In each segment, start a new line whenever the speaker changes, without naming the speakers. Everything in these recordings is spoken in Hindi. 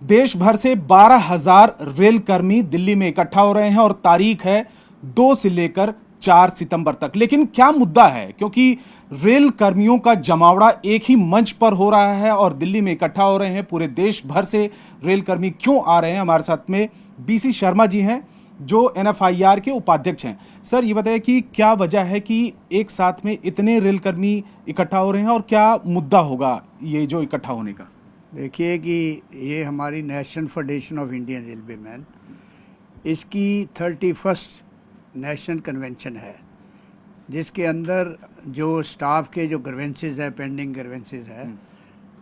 देश भर से 12,000 रेल कर्मी दिल्ली में इकट्ठा हो रहे हैं और तारीख है 2 से लेकर 4 सितंबर तक। लेकिन क्या मुद्दा है, क्योंकि रेल कर्मियों का जमावड़ा एक ही मंच पर हो रहा है और दिल्ली में इकट्ठा हो रहे हैं। पूरे देश भर से रेल कर्मी क्यों आ रहे हैं? हमारे साथ में बीसी शर्मा जी हैं जो एनएफआईआर के उपाध्यक्ष हैं। सर, ये बताइए कि क्या वजह है कि एक साथ में इतने रेल कर्मी इकट्ठा हो रहे हैं और क्या मुद्दा होगा ये जो इकट्ठा होने का?
देखिए कि ये हमारी national federation of Indian railway man, इसकी 31st नेशनल कन्वेंशन है, जिसके अंदर जो स्टाफ के जो ग्रीवेंसेस है, पेंडिंग ग्रीवेंसेस है,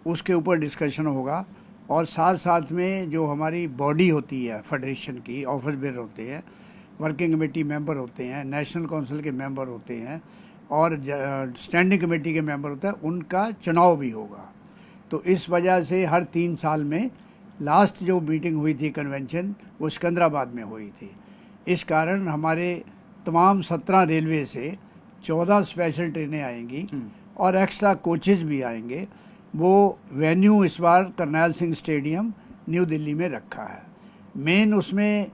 उसके ऊपर डिस्कशन होगा। और साथ साथ में जो हमारी बॉडी होती है फेडरेशन की, ऑफिस बेयर होते हैं, वर्किंग कमेटी मेंबर होते हैं, नेशनल काउंसिल के मेंबर होते हैं और स्टैंडिंग कमेटी के मेंबर होते हैं, उनका चुनाव भी होगा। तो इस वजह से हर 3 साल में लास्ट जो मीटिंग हुई थी कन्वेंशन, वो सिकंदराबाद में हुई थी। इस कारण हमारे तमाम 17 रेलवे से 14 स्पेशल ट्रेनें आएंगी और एक्स्ट्रा कोचेज़ भी आएंगे। वो वेन्यू इस बार करनैल सिंह स्टेडियम न्यू दिल्ली में रखा है। मेन उसमें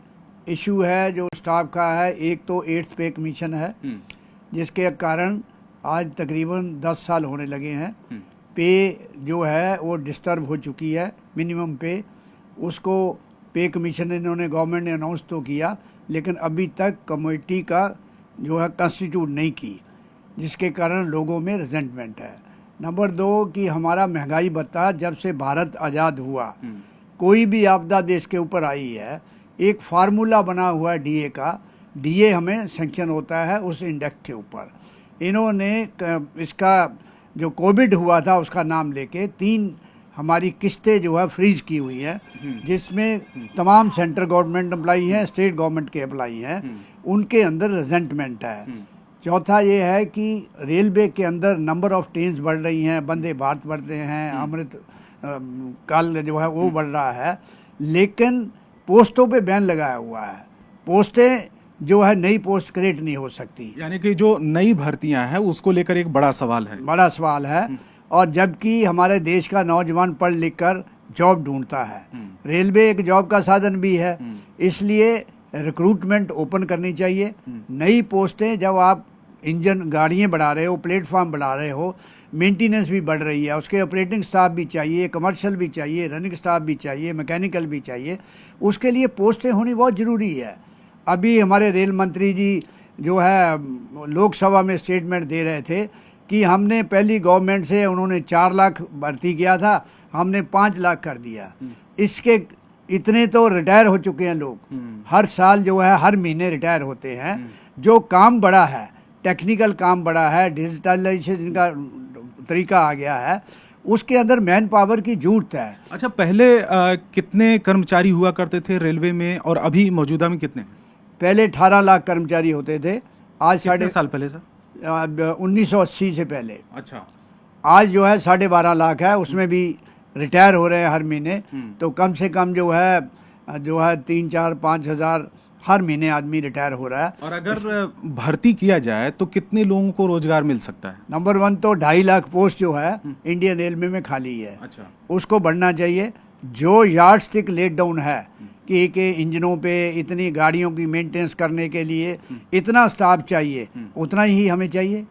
इशू है जो स्टाफ का है, एक तो 8th पे कमीशन है, जिसके कारण आज तकरीबन 10 साल होने लगे हैं। पे जो है वो डिस्टर्ब हो चुकी है। मिनिमम पे, उसको पे कमीशन इन्होंने, गवर्नमेंट ने अनाउंस तो किया, लेकिन अभी तक कमेटी का जो है कंस्टिट्यूट नहीं की, जिसके कारण लोगों में रिजेंटमेंट है। नंबर 2 कि हमारा महंगाई भत्ता जब से भारत आज़ाद हुआ, कोई भी आपदा देश के ऊपर आई है, एक फार्मूला बना हुआ है डीए का। डीए हमें सैंक्शन होता है उस इंडेक्स के ऊपर। इन्होंने इसका जो कोविड हुआ था उसका नाम लेके 3 हमारी किस्तें जो है फ्रीज की हुई है, जिसमें तमाम सेंट्रल गवर्नमेंट एम्प्लाई हैं, स्टेट गवर्नमेंट के एम्प्लाई हैं, उनके अंदर रिजेंटमेंट है। चौथा ये है कि रेलवे के अंदर नंबर ऑफ ट्रेन्स बढ़ रही हैं, वंदे भारत बढ़ रहे हैं, अमृत काल जो है वो बढ़ रहा है, लेकिन पोस्टों पे बैन लगाया हुआ है। पोस्टें जो है, नई पोस्ट क्रिएट नहीं हो सकती,
यानी कि जो नई भर्तियां हैं उसको लेकर एक बड़ा सवाल है।
बड़ा सवाल है। और जबकि हमारे देश का नौजवान पढ़ लिख कर जॉब ढूंढता है, रेलवे एक जॉब का साधन भी है, इसलिए रिक्रूटमेंट ओपन करनी चाहिए। नई पोस्टें, जब आप इंजन गाड़ियाँ बढ़ा रहे हो, प्लेटफॉर्म बढ़ा रहे हो, मेंटेनेंस भी बढ़ रही है, उसके ऑपरेटिंग स्टाफ भी चाहिए, कमर्शियल भी चाहिए, रनिंग स्टाफ भी चाहिए, मैकेनिकल भी चाहिए, उसके लिए पोस्टें होनी बहुत ज़रूरी है। अभी हमारे रेल मंत्री जी जो है लोकसभा में स्टेटमेंट दे रहे थे कि हमने पहली गवर्नमेंट से, उन्होंने 4 लाख भर्ती किया था, हमने 5 लाख कर दिया। इसके इतने तो रिटायर हो चुके हैं लोग, हर साल जो है हर महीने रिटायर होते हैं। जो काम बढ़ा है, टेक्निकल काम बढ़ा है, डिजिटलाइजेशन का तरीका आ गया है, उसके अंदर मैन पावर की जरूरत है।
अच्छा, पहले कितने कर्मचारी हुआ करते थे रेलवे में और अभी मौजूदा में कितने?
पहले 18 लाख कर्मचारी होते थे। आज
कितने साल पहले सर?
1980 से पहले।
अच्छा।
आज जो है 12.5 लाख है, उसमें भी रिटायर हो रहे हैं हर महीने। तो कम से कम जो है 3, 4, 5 हज़ार हर महीने आदमी रिटायर हो रहा है।
और अगर भर्ती किया जाए तो कितने लोगों को रोजगार मिल सकता है?
नंबर 1 तो 2.5 लाख पोस्ट जो है इंडियन रेलवे में खाली है।
अच्छा।
उसको बढ़ना चाहिए। जो यार्ड स्टिक लेट डाउन है कि इंजनों पे इतनी गाड़ियों की मेंटेनेंस करने के लिए इतना स्टाफ चाहिए, उतना ही हमें चाहिए,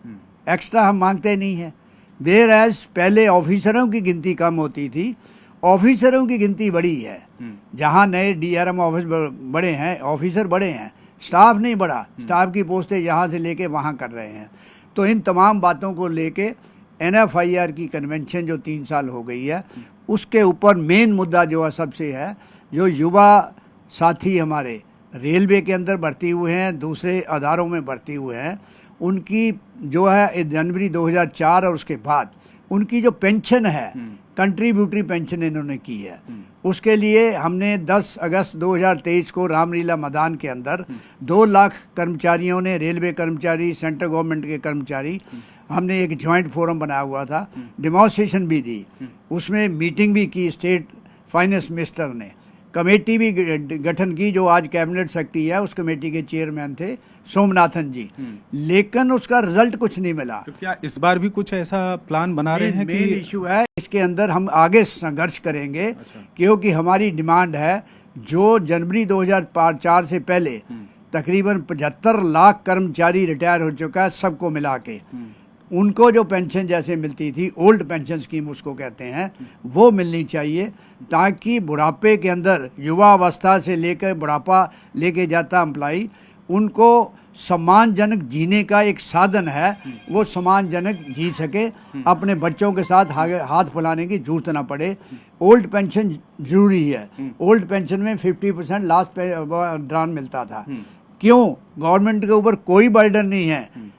एक्स्ट्रा हम मांगते नहीं हैं। वेयर एज पहले ऑफिसरों की गिनती कम होती थी, ऑफिसरों की गिनती बड़ी है। जहाँ नए डीआरएम ऑफिस बड़े हैं, ऑफिसर बड़े हैं, स्टाफ नहीं बढ़ा। स्टाफ की पोस्टें यहाँ से लेके वहाँ कर रहे हैं। तो इन तमाम बातों को लेके एनएफआईआर की कन्वेंशन जो 3 साल हो गई है, उसके ऊपर मेन मुद्दा जो है सबसे है, जो युवा साथी हमारे रेलवे के अंदर भर्ती हुए हैं, दूसरे अदारों में भर्ती हुए हैं, उनकी जो है जनवरी 2004 और उसके बाद उनकी जो पेंशन है, कंट्रीब्यूटरी पेंशन इन्होंने की है। उसके लिए हमने 10 अगस्त 2023 को रामलीला मैदान के अंदर 2 लाख कर्मचारियों ने, रेलवे कर्मचारी, सेंट्रल गवर्नमेंट के कर्मचारी, हमने एक जॉइंट फोरम बनाया हुआ था, डेमोन्स्ट्रेशन भी दी, उसमें मीटिंग भी की स्टेट फाइनेंस मिनिस्टर ने, कमेटी भी गठन की, जो आज कैबिनेट सेक्रेटरी है, उस कमेटी के चेयरमैन थे सोमनाथन जी, लेकिन उसका रिजल्ट कुछ नहीं मिला।
तो क्या इस बार भी कुछ ऐसा प्लान बना रहे हैं
मेन
कि
इशू है इसके अंदर हम आगे संघर्ष करेंगे, क्योंकि हमारी डिमांड है जो जनवरी 2004 से पहले तकरीबन 75 लाख कर्मचारी रिटायर हो चुका है, सबको मिला के उनको जो पेंशन जैसे मिलती थी, ओल्ड पेंशन स्कीम उसको कहते हैं, वो मिलनी चाहिए, ताकि बुढ़ापे के अंदर युवा अवस्था से लेकर बुढ़ापा लेके जाता एम्प्लॉई, उनको सम्मानजनक जीने का एक साधन है, वो सम्मानजनक जी सके, अपने बच्चों के साथ हाथ फैलाने की जरूरत ना पड़े। ओल्ड पेंशन जरूरी है। ओल्ड पेंशन में 50% लास्ट ड्रान मिलता था। क्यों? गवर्नमेंट के ऊपर कोई बर्डन नहीं है।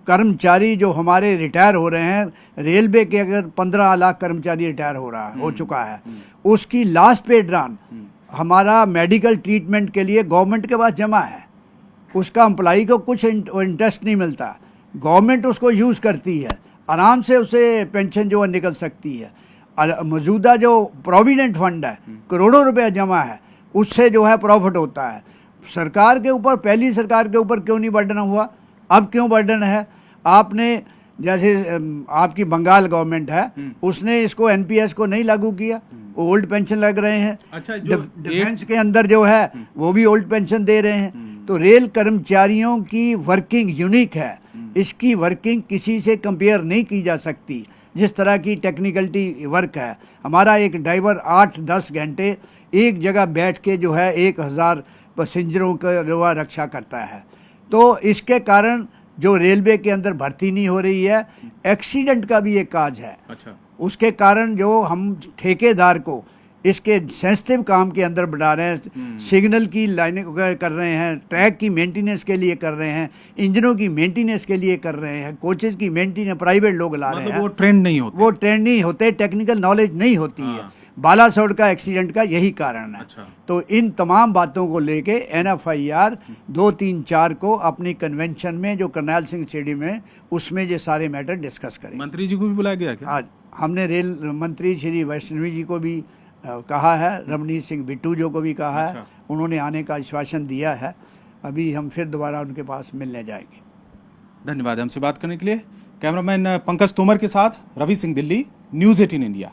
कर्मचारी जो हमारे रिटायर हो रहे हैं, रेलवे के अगर 15 लाख कर्मचारी रिटायर हो चुका है, उसकी लास्ट पे ड्रान हमारा मेडिकल ट्रीटमेंट के लिए गवर्नमेंट के पास जमा है, उसका एम्प्लॉई को कुछ इंटरेस्ट नहीं मिलता, गवर्नमेंट उसको यूज़ करती है, आराम से उसे पेंशन जो है निकल सकती है। मौजूदा जो प्रोविडेंट फंड है, करोड़ों रुपए जमा है, उससे जो है प्रॉफिट होता है। सरकार के ऊपर, पहली सरकार के ऊपर क्यों नहीं बर्डन हुआ, अब क्यों बर्डन है? आपने जैसे आपकी बंगाल गवर्नमेंट है, उसने इसको एनपीएस को नहीं लागू किया, ओल्ड पेंशन लग रहे हैं।
अच्छा, जो
डिफेंस के अंदर जो है वो भी ओल्ड पेंशन दे रहे हैं। तो रेल कर्मचारियों की वर्किंग यूनिक है, इसकी वर्किंग किसी से कंपेयर नहीं की जा सकती। जिस तरह की टेक्निकलिटी वर्क है, हमारा एक ड्राइवर 8-10 घंटे एक जगह बैठ के जो है 1000 पैसेंजरों का जो है रक्षा करता है। तो इसके कारण जो रेलवे के अंदर भर्ती नहीं हो रही है, एक्सीडेंट का भी एक काज है।
अच्छा,
उसके कारण जो हम ठेकेदार को इसके सेंसिटिव काम के अंदर बढ़ा रहे हैं, सिग्नल की लाइनें कर रहे हैं, ट्रैक की मेंटेनेंस के लिए कर रहे हैं, इंजनों की मेंटेनेंस के लिए कर रहे हैं, कोचेज की मेंटेनेंस प्राइवेट लोग ला रहे हैं।
वो ट्रेंड नहीं होते,
वो ट्रेंड नहीं होते, टेक्निकल नॉलेज नहीं होती है। बालासोर का एक्सीडेंट का यही कारण है।
अच्छा।
तो इन तमाम बातों को लेके NFIR 234 को अपनी कन्वेंशन में जो करनैल सिंह स्टेडियम है, उसमें ये सारे मैटर डिस्कस करें।
मंत्री जी को भी बुलाया गया क्या?
आज हमने रेल मंत्री श्री वैष्णवी जी को भी कहा है, रमनीत सिंह बिट्टू जो को भी कहा है, उन्होंने आने का आश्वासन दिया है। अभी हम फिर दोबारा उनके पास मिलने जाएंगे।
धन्यवाद हमसे बात करने के लिए। कैमरामैन पंकज तोमर के साथ रवि सिंह, दिल्ली, न्यूज़ 18 इंडिया।